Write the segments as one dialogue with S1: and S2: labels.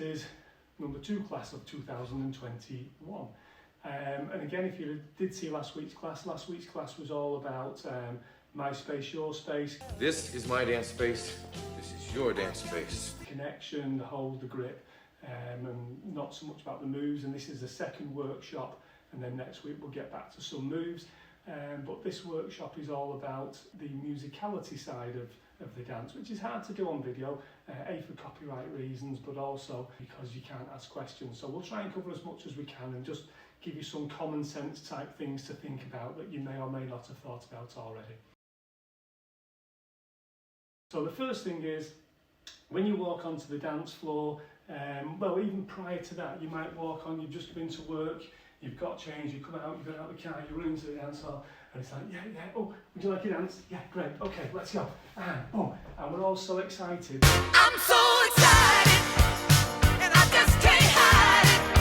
S1: is number 2 class of 2021. And again, if you did see last week's class was all about my space, your space.
S2: This is my dance space, this is your dance space.
S1: Connection, the hold, the grip, and not so much about the moves. And this is the second workshop, and then next week we'll get back to some moves. But this workshop is all about the musicality side of the dance, which is hard to do on video, A, for copyright reasons, but also because you can't ask questions. So we'll try and cover as much as we can and just give you some common sense type things to think about that you may or may not have thought about already. So the first thing is, when you walk onto the dance floor, well, even prior to that, you might walk on, you've just been to work, you've got changed, you come out, you get out of the car, you run into the dance hall, and it's like, yeah, oh, would you like a dance? Yeah, great, okay, let's go. And boom, and we're all so excited.
S3: I'm so excited, and I just can't hide it.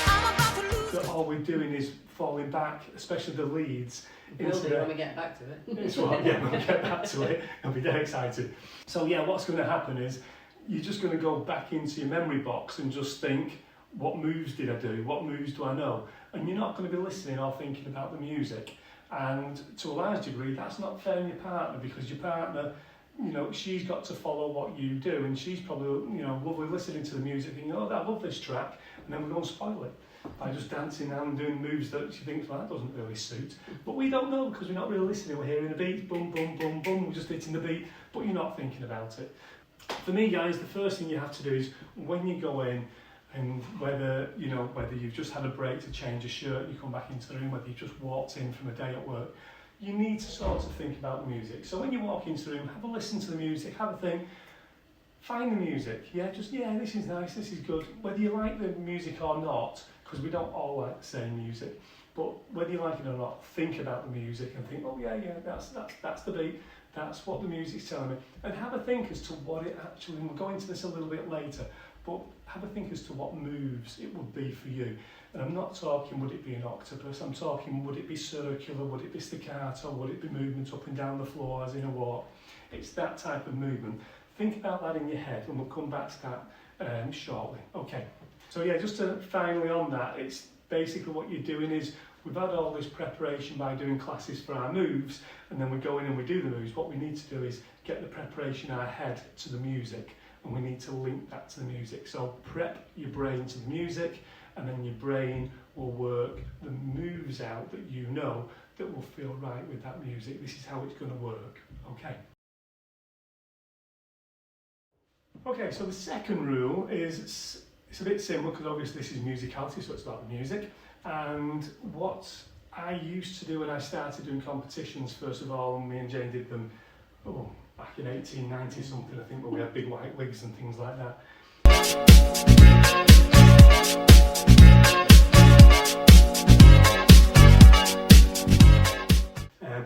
S3: I'm about to lose.
S1: That all we're doing is falling back, especially the leads.
S4: Building when we get back to it.
S1: It's what, yeah, we'll get back to it. I'll be dead excited. So yeah, what's going to happen is you're just going to go back into your memory box and just think, what moves did I do? What moves do I know? And you're not going to be listening or thinking about the music. And to a large degree, that's not fair on your partner, because your partner, you know, she's got to follow what you do, and she's probably, you know, lovely listening to the music, thinking, oh, I love this track, and then we're going to spoil it by just dancing and doing moves that she thinks, well, that doesn't really suit. But we don't know, because we're not really listening. We're hearing the beat, boom, boom, boom, boom, we're just hitting the beat, but you're not thinking about it. For me, guys, the first thing you have to do is, when you go in, and whether you've just had a break to change a shirt and you come back into the room, whether you've just walked in from a day at work, you need to sort of think about the music. So when you walk into the room, have a listen to the music, have a think, find the music, this is nice, this is good. Whether you like the music or not, because we don't all like the same music, but whether you like it or not, think about the music and think, oh yeah, that's the beat, that's what the music's telling me. And have a think as to what it actually, and we'll go into this a little bit later, but have a think as to what moves it would be for you. And I'm not talking, would it be an octopus? I'm talking, would it be circular? Would it be staccato? Would it be movement up and down the floor as in a walk? It's that type of movement. Think about that in your head, and we'll come back to that shortly. Okay, so yeah, just to finally on that, it's basically what you're doing is, we've had all this preparation by doing classes for our moves, and then we go in and we do the moves. What we need to do is get the preparation in our head to the music, and we need to link that to the music. So prep your brain to the music, and then your brain will work the moves out that you know that will feel right with that music. This is how it's going to work, okay? Okay, so the second rule is, it's a bit similar, because obviously this is musicality, so it's about the music. And what I used to do when I started doing competitions, first of all, me and Jane did them, back in 1890 something, I think, where we had big white wigs and things like that.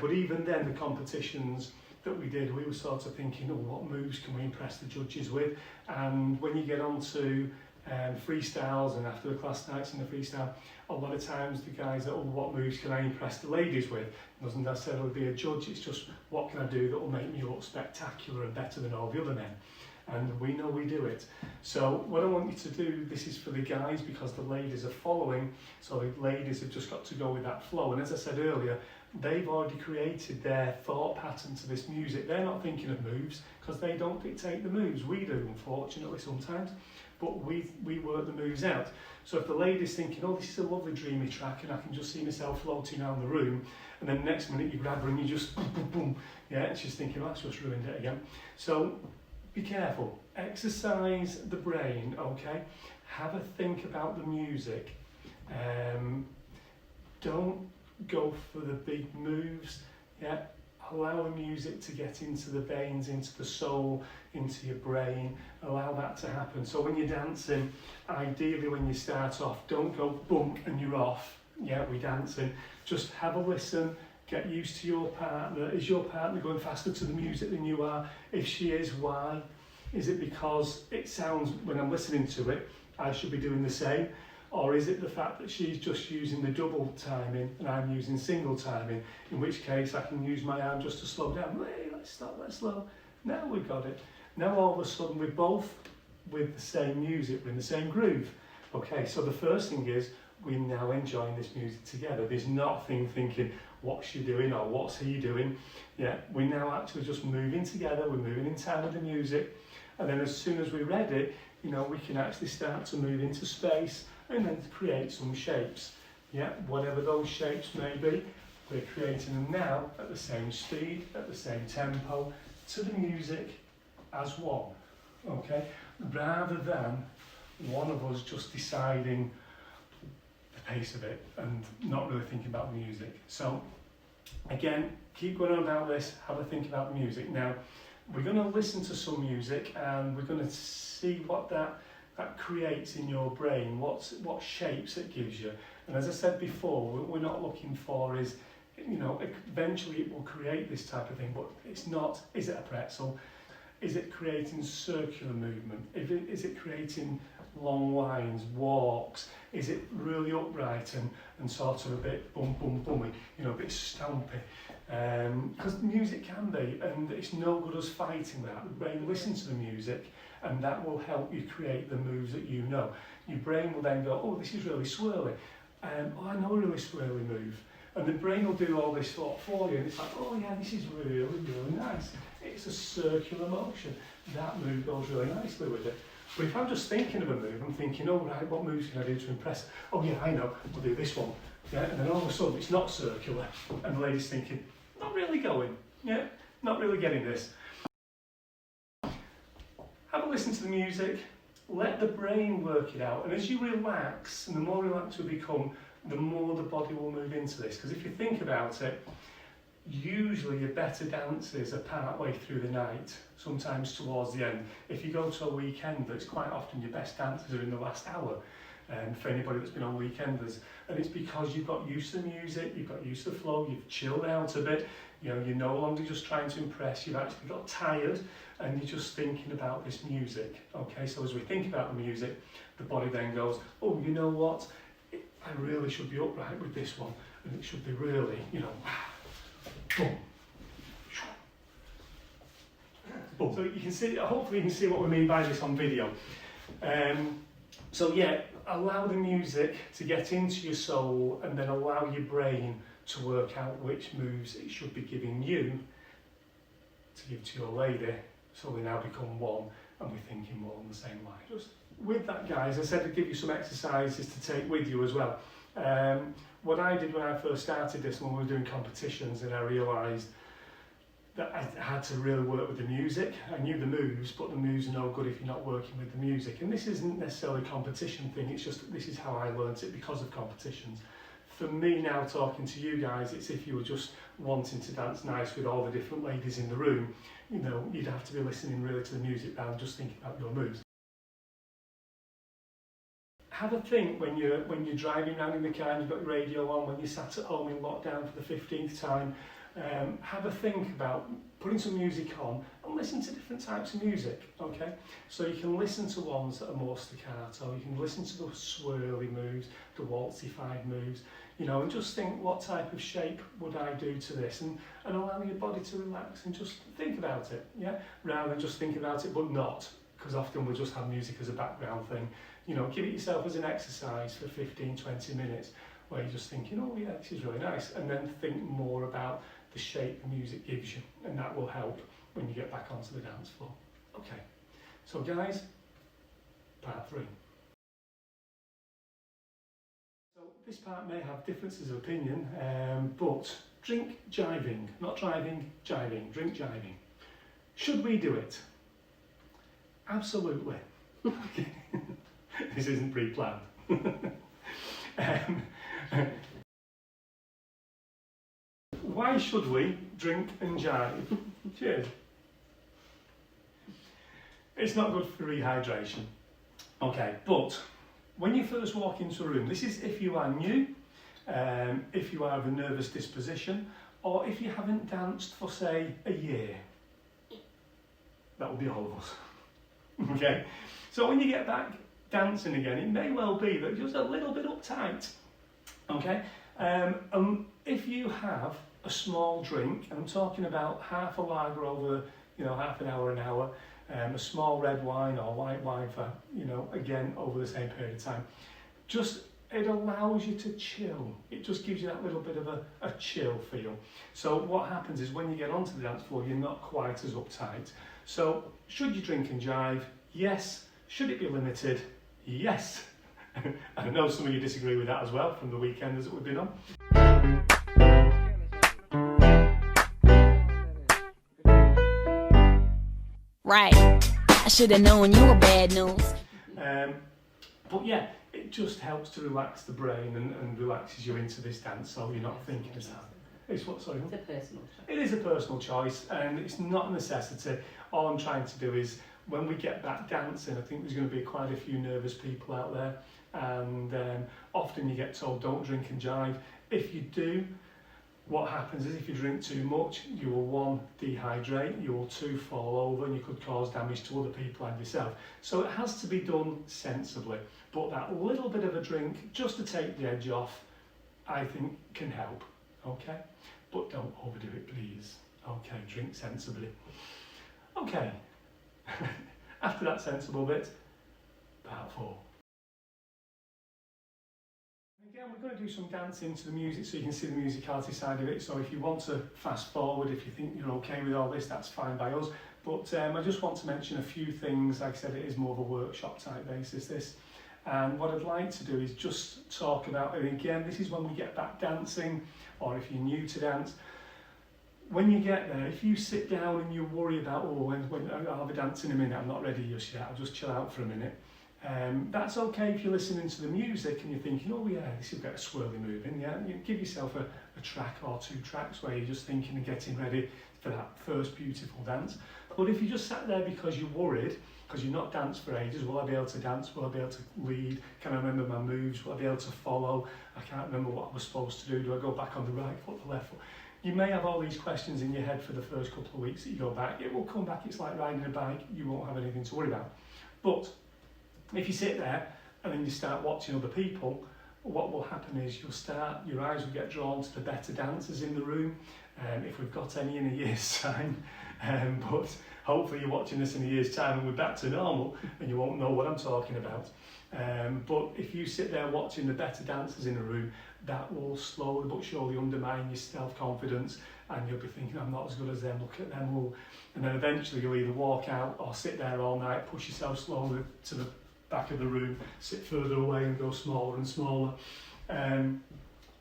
S1: But even then, the competitions that we did, we were sort of thinking, what moves can we impress the judges with? And when you get on to freestyles, and after the class nights in the freestyle, a lot of times the guys are, what moves can I impress the ladies with? It doesn't necessarily be a judge, it's just, what can I do that will make me look spectacular and better than all the other men? And we know we do it. So what I want you to do, this is for the guys, because the ladies are following, so the ladies have just got to go with that flow. And as I said earlier, they've already created their thought pattern to this music. They're not thinking of moves, because they don't dictate the moves. We do, unfortunately, sometimes. But we work the moves out. So if the lady's thinking, this is a lovely dreamy track, and I can just see myself floating around the room, and then the next minute you grab her and you just boom, boom, boom. Yeah, and she's thinking, that's just ruined it again. So be careful. Exercise the brain, okay? Have a think about the music. Don't go for the big moves. Yeah, allow the music to get into the veins, into the soul, into your brain. Allow that to happen. So when you're dancing, ideally when you start off, don't go boom and you're off. Yeah, we're dancing. Just have a listen. Get used to your partner. Is your partner going faster to the music than you are? If she is, why? Is it because it sounds, when I'm listening to it, I should be doing the same? Or is it the fact that she's just using the double timing and I'm using single timing, in which case I can use my arm just to slow down. Hey, let's stop, let's slow. Now we've got it. Now all of a sudden we're both with the same music, we're in the same groove. Okay, so the first thing is we're now enjoying this music together. There's nothing thinking, what's she doing or what's he doing? Yeah, we're now actually just moving together, we're moving in time with the music, and then as soon as we're ready, you know, we can actually start to move into space and then create some shapes. Yeah, whatever those shapes may be, we're creating them now at the same speed, at the same tempo, to the music as one. Okay, rather than one of us just deciding the pace of it and not really thinking about the music. So again, keep going on about this, have a think about the music. Now, we're going to listen to some music and we're going to see what that creates in your brain, what shapes it gives you. And as I said before, what we're not looking for is, you know, eventually it will create this type of thing, but it's not, is it a pretzel? Is it creating circular movement? Is it creating long lines, walks? Is it really upright and sort of a bit bummy, you know, a bit stampy? Because music can be, and it's no good us fighting that. The brain listens to the music, and that will help you create the moves that you know. Your brain will then go, oh, this is really swirly. Oh, I know a really swirly move. And the brain will do all this thought for you, and it's like, oh yeah, this is really, really nice. It's a circular motion. That move goes really nicely with it. But if I'm just thinking of a move, I'm thinking, oh right, what moves can I do to impress? Oh yeah, I know, we'll do this one. Yeah, and then all of a sudden it's not circular, and the lady's thinking, not really going, yeah, not really getting this. Have a listen to the music, let the brain work it out, and as you relax, and the more relaxed you become, the more the body will move into this. Because if you think about it, usually your better dances are part way through the night, sometimes towards the end. If you go to a weekend, it's quite often your best dances are in the last hour. For anybody that's been on weekenders, and it's because you've got used to the music, you've got used to the flow, you've chilled out a bit, you know, you're no longer just trying to impress, you've actually got tired and you're just thinking about this music. Okay, so as we think about the music, the body then goes, oh, you know what, I really should be upright with this one, and it should be really, you know, boom. Boom. So you can see, hopefully you can see what we mean by this on video. So yeah, allow the music to get into your soul, and then allow your brain to work out which moves it should be giving you to give to your lady, so we now become one and we're thinking more on the same line. Just with that, guys, I said I'd give you some exercises to take with you as well. What I did when I first started this, when we were doing competitions, and I realised that I had to really work with the music. I knew the moves, but the moves are no good if you're not working with the music. And this isn't necessarily a competition thing, it's just this is how I learnt it because of competitions. For me now, talking to you guys, it's if you were just wanting to dance nice with all the different ladies in the room, you know, you'd have to be listening really to the music rather than just thinking about your moves. Have a think when you're driving around in the car and you've got your radio on, when you're sat at home in lockdown for the 15th time. Have a think about putting some music on and listen to different types of music, okay? So you can listen to ones that are more staccato, you can listen to the swirly moves, the waltzified moves, you know, and just think, what type of shape would I do to this? And allow your body to relax and just think about it, yeah? Rather than just think about it but not, because often we just have music as a background thing. You know, give it yourself as an exercise for 15-20 minutes where you're just thinking, oh yeah, this is really nice, and then think more about the shape the music gives you, and that will help when you get back onto the dance floor. Okay, so guys, part 3. So this part may have differences of opinion, but drink jiving, not driving, jiving, drink jiving. Should we do it? Absolutely. Okay. This isn't pre-planned. Why should we drink and jive? Cheers. It's not good for rehydration. Okay, but when you first walk into a room, this is if you are new, if you are of a nervous disposition, or if you haven't danced for, say, a year. That will be all of us. Okay? So when you get back dancing again, it may well be that you're just a little bit uptight. Okay? If you have a small drink, and I'm talking about half a lager over, you know, half an hour, a small red wine or white wine for, you know, again, over the same period of time. Just, it allows you to chill. It just gives you that little bit of a chill feel. So what happens is when you get onto the dance floor, you're not quite as uptight. So should you drink and jive? Yes. Should it be limited? Yes. I know some of you disagree with that as well from the weekenders that we've been on.
S5: Right. I should have known you were bad news.
S1: But yeah, it just helps to relax the brain and relaxes you into this dance, so you're not thinking about it. It's what, sorry?
S4: It's a personal choice.
S1: It is a personal choice, and it's not a necessity. All I'm trying to do is, when we get back dancing, I think there's going to be quite a few nervous people out there, and often you get told don't drink and jive. If you do, what happens is if you drink too much, you will 1, dehydrate, you will 2, fall over, and you could cause damage to other people and yourself. So it has to be done sensibly, but that little bit of a drink, just to take the edge off, I think can help, okay? But don't overdo it, please. Okay, drink sensibly. Okay, after that sensible bit, part 4. Again, we're going to do some dancing to the music so you can see the musicality side of it. So if you want to fast forward, if you think you're okay with all this, that's fine by us. But I just want to mention a few things. Like I said, it is more of a workshop type basis, this. And what I'd like to do is just talk about, and again, this is when we get back dancing, or if you're new to dance, when you get there, if you sit down and you worry about, oh, when I'll be dancing in a minute, I'm not ready just yet, I'll just chill out for a minute. That's okay if you're listening to the music and you're thinking, oh yeah, this is a bit of swirly moving, yeah. You give yourself a track or 2 tracks where you're just thinking and getting ready for that first beautiful dance. But if you just sat there because you're worried, because you've not danced for ages, will I be able to dance? Will I be able to lead? Can I remember my moves? Will I be able to follow? I can't remember what I was supposed to do. Do I go back on the right foot, the left foot? You may have all these questions in your head for the first couple of weeks that you go back. It will come back. It's like riding a bike. You won't have anything to worry about. But if you sit there and then you start watching other people, what will happen is your eyes will get drawn to the better dancers in the room, if we've got any in a year's time. But hopefully you're watching this in a year's time and we're back to normal and you won't know what I'm talking about. But if you sit there watching the better dancers in a room, that will slowly but surely undermine your self-confidence, and you'll be thinking, I'm not as good as them, look at them all. And then eventually you'll either walk out or sit there all night, push yourself slowly to the back of the room, sit further away and go smaller and smaller. And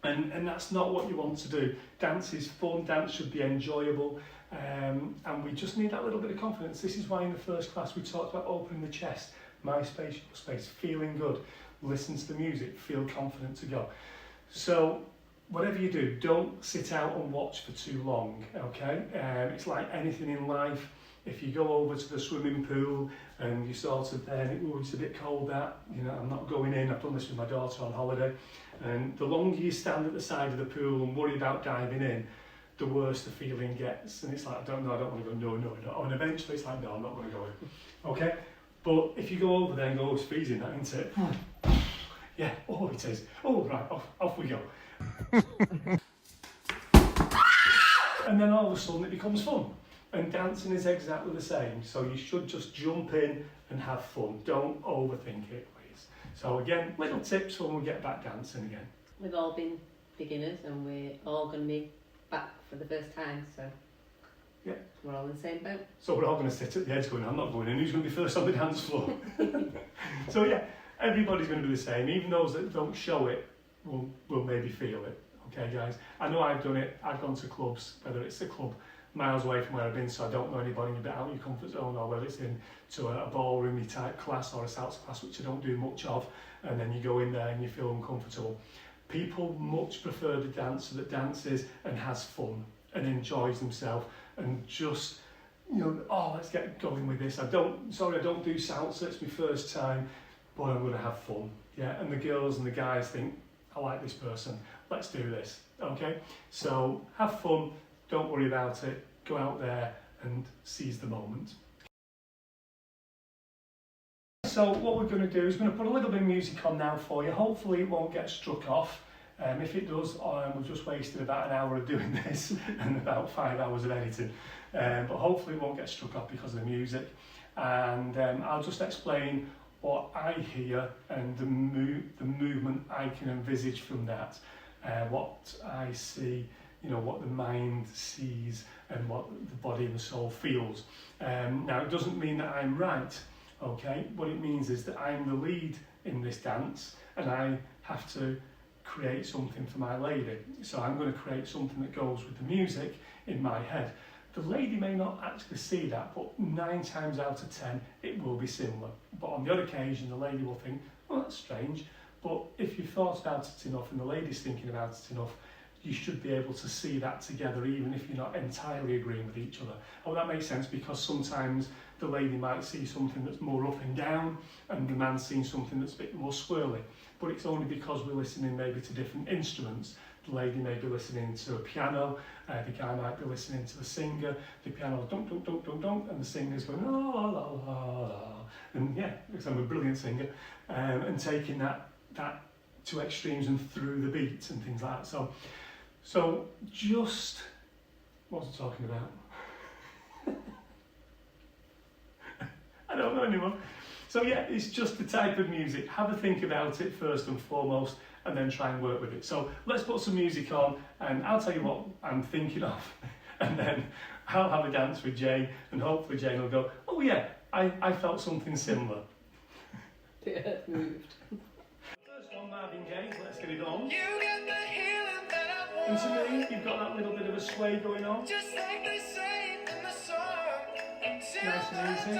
S1: that's not what you want to do. Dance is fun, dance should be enjoyable, and we just need that little bit of confidence. This is why in the first class we talked about opening the chest, my space, your space, feeling good, listen to the music, feel confident to go. So whatever you do, don't sit out and watch for too long, okay? It's like anything in life. If you go over to the swimming pool and you sort of then, oh, it's a bit cold that, you know, I'm not going in. I've done this with my daughter on holiday. And the longer you stand at the side of the pool and worry about diving in, the worse the feeling gets. And it's like, I don't want to go, no. And eventually it's like, no, I'm not going to go in. Okay? But if you go over there and go, oh, it's freezing, that, isn't it? Yeah, oh, it is. Oh, right, off we go. And then all of a sudden it becomes fun. And dancing is exactly the same. So you should just jump in and have fun. Don't overthink it, please. So again, little tips when we get back dancing again.
S4: We've all been beginners and we're all going to be back for the first time, so
S1: yeah,
S4: we're all in the same boat.
S1: So we're all going to sit at the edge going, I'm not going in, who's going to be first on the dance floor? So yeah, everybody's going to be the same. Even those that don't show it will maybe feel it. Okay, guys? I know I've done it. I've gone to clubs, whether it's a club miles away from where I've been, so I don't know anybody, a bit out of your comfort zone, or whether it's into a ballroomy type class or a salsa class, which I don't do much of, and then you go in there and you feel uncomfortable. People much prefer the dancer that dances and has fun and enjoys themselves and just, you know, oh, let's get going with this. I don't do salsa, it's my first time, but I'm going to have fun. Yeah, and the girls and the guys think, I like this person, let's do this. Okay, so have fun, don't worry about it, go out there and seize the moment. So what we're going to do is we're going to put a little bit of music on now for you. Hopefully it won't get struck off. If it does, we've just wasted about an hour of doing this and about 5 hours of editing. But hopefully it won't get struck off because of the music. and I'll just explain what I hear and the movement I can envisage from that, what I see, what the mind sees and what the body and the soul feels. Now, it doesn't mean that I'm right, okay? What it means is that I'm the lead in this dance and I have to create something for my lady. So I'm going to create something that goes with the music in my head. The lady may not actually see that, but 9 times out of 10 it will be similar. But on the odd occasion the lady will think, oh, that's strange. But if you've thought about it enough and the lady's thinking about it enough, you should be able to see that together even if you're not entirely agreeing with each other. Oh, that makes sense, because sometimes the lady might see something that's more up and down and the man's seeing something that's a bit more swirly. But it's only because we're listening maybe to different instruments. The lady may be listening to a piano, the guy might be listening to the singer, the piano's dunk, dunk, dunk, dunk, dunk, and the singer's going, la, la, la, la, la. And yeah, because I'm a brilliant singer, and taking that to extremes and through the beats and things like that. So just, what was I talking about? I don't know anymore. So yeah, it's just the type of music. Have a think about it first and foremost, and then try and work with it. So let's put some music on, and I'll tell you what I'm thinking of, and then I'll have a dance with Jane, and hopefully Jane will go, oh yeah, I felt something similar.
S4: The earth moved.
S1: First one, Marvin Gaye, let's get it on.
S3: You got the healing that I want.
S1: And to me, you've got that little bit of a sway going on.
S3: Just like they say in the song.
S1: Nice and easy.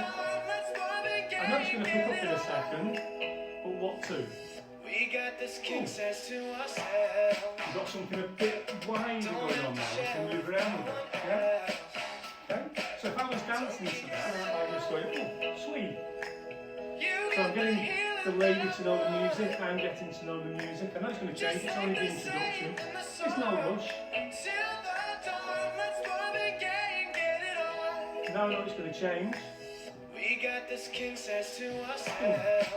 S1: I know it's going to pick up in a second, but what to?
S3: We got this king says to ourselves.
S1: You've got something a bit wider going on now. You can move around with it. Yeah? Okay? So if I was dancing to that, I was going, oh, sweet. So I'm getting the lady to know the music, I'm getting to know the music. I know it's going to change, it's only the introduction. There's no rush. Now I know it's going to change.
S3: We got this king says to ourselves.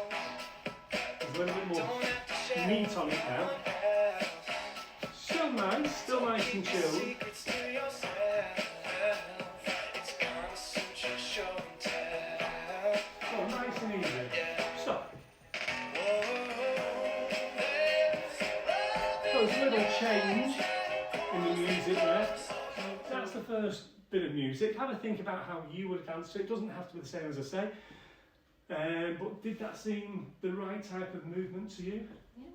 S1: There's a little bit more meat on it now. Still nice and chilled.
S3: Secrets to yourself. It's gonna suit your show and tell.
S1: Oh, nice and easy. Stop. So there's a little change in the music there. So that's the first bit of music. Have a think about how you would dance to it. It doesn't have to be the same as I say. But did that seem the right type of movement to you?
S4: Yeah.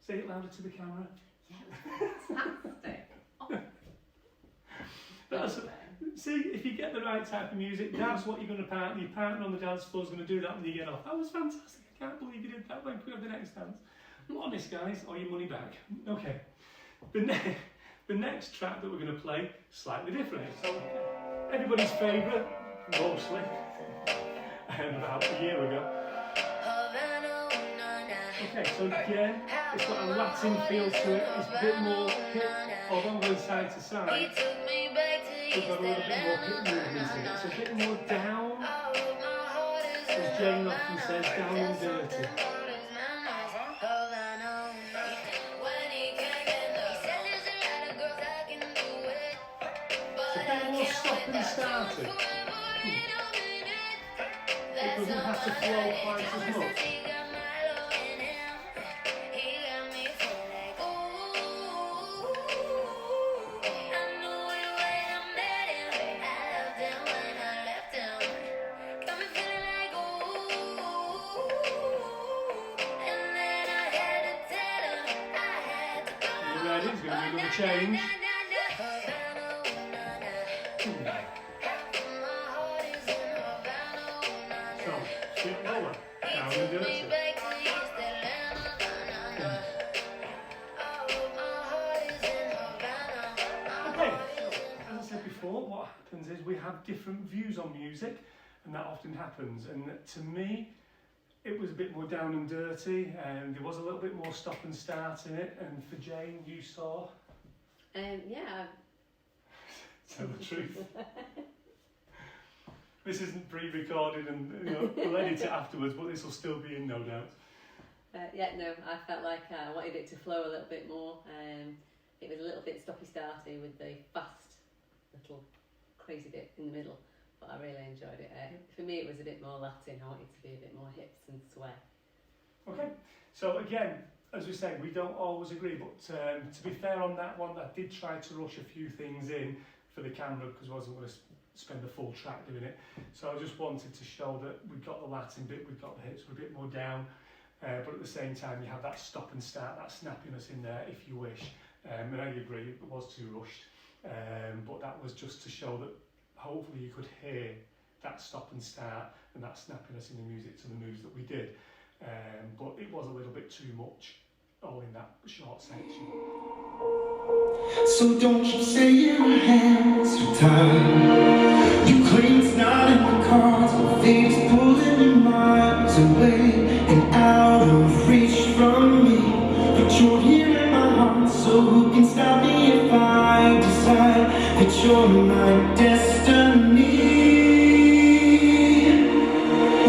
S1: Say it louder to the camera.
S4: Yeah, it was fantastic. Oh.
S1: That's, see, if you get the right type of music, that's what you're going to partner. Your partner on the dance floor is going to do that when you get off. That was fantastic. I can't believe you did that. When can we have the next dance? Honest, guys, or your money back. Okay. The next track that we're going to play, slightly different. So, everybody's favourite, mostly, about a year ago. Okay, so again, it's got a Latin feel to it. It's a bit more hip, although going side to side. We've got a little bit more hip movement in it. It's a bit more down, as Jane often says, down and dirty. It's a bit more stop and started. It doesn't have to flow quite as much. It's going to be another change. So, sit lower, down and dirty. Okay, so as I said before, what happens is we have different views on music, and that often happens. And to me, it was a bit more down and dirty, and there was a little bit more stop and start in it. And for Jane, you saw?
S4: Yeah.
S1: Tell the truth. This isn't pre-recorded, and we'll edit it afterwards, but this will still be in, no doubt.
S4: Yeah, no, I felt like I wanted it to flow a little bit more. It was a little bit stoppy-starty with the fast little crazy bit in the middle. but I really enjoyed it. For me, it was a bit more Latin. I wanted to be a bit more hips and sway.
S1: Okay, so again, as we said, we don't always agree, but to be fair on that one, I did try to rush a few things in for the camera because I wasn't going to spend the full track doing it. So I just wanted to show that we've got the Latin bit, we've got the hips, we're a bit more down, but at the same time you have that stop and start, that snappiness in there if you wish. And I agree, it was too rushed, but that was just to show that hopefully you could hear that stop and start and that snappiness in the music to the moves that we did. But it was a little bit too much, all in that short section.
S6: So don't you say your hands are tied. You claim it's not in the cards, but fate's pulling your miles away and out of reach from me. But you're here in my heart, so who can stop me if I decide that you're my destiny?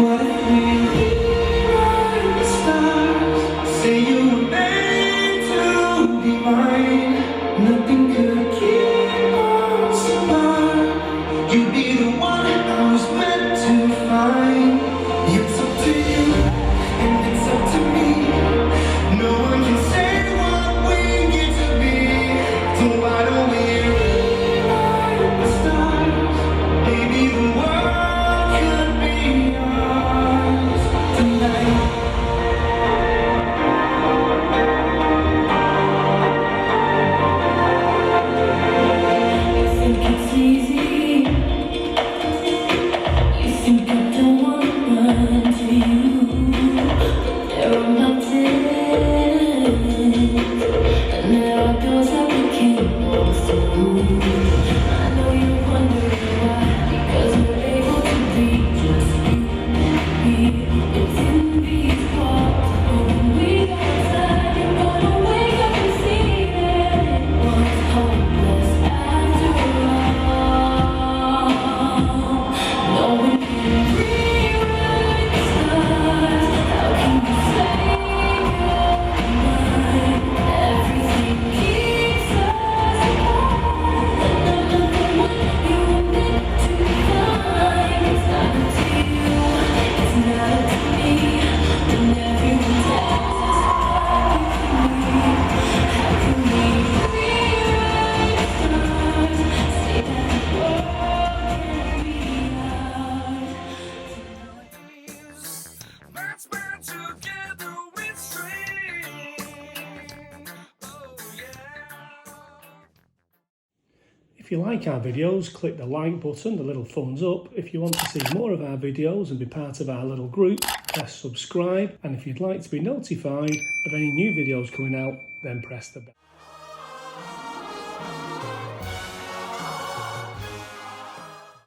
S6: What if we rewrite the stars? Say you were made to be mine. Nothing could keep us apart. You'd be the one I was meant to find. It's up to you, and it's up to me. No one can say what we get to be. So why don't we rewrite the stars? Maybe the world could be ours tonight.
S1: If you like our videos, click the like button, the little thumbs up. If you want to see more of our videos and be part of our little group, press subscribe. And if you'd like to be notified of any new videos coming out, then press the bell.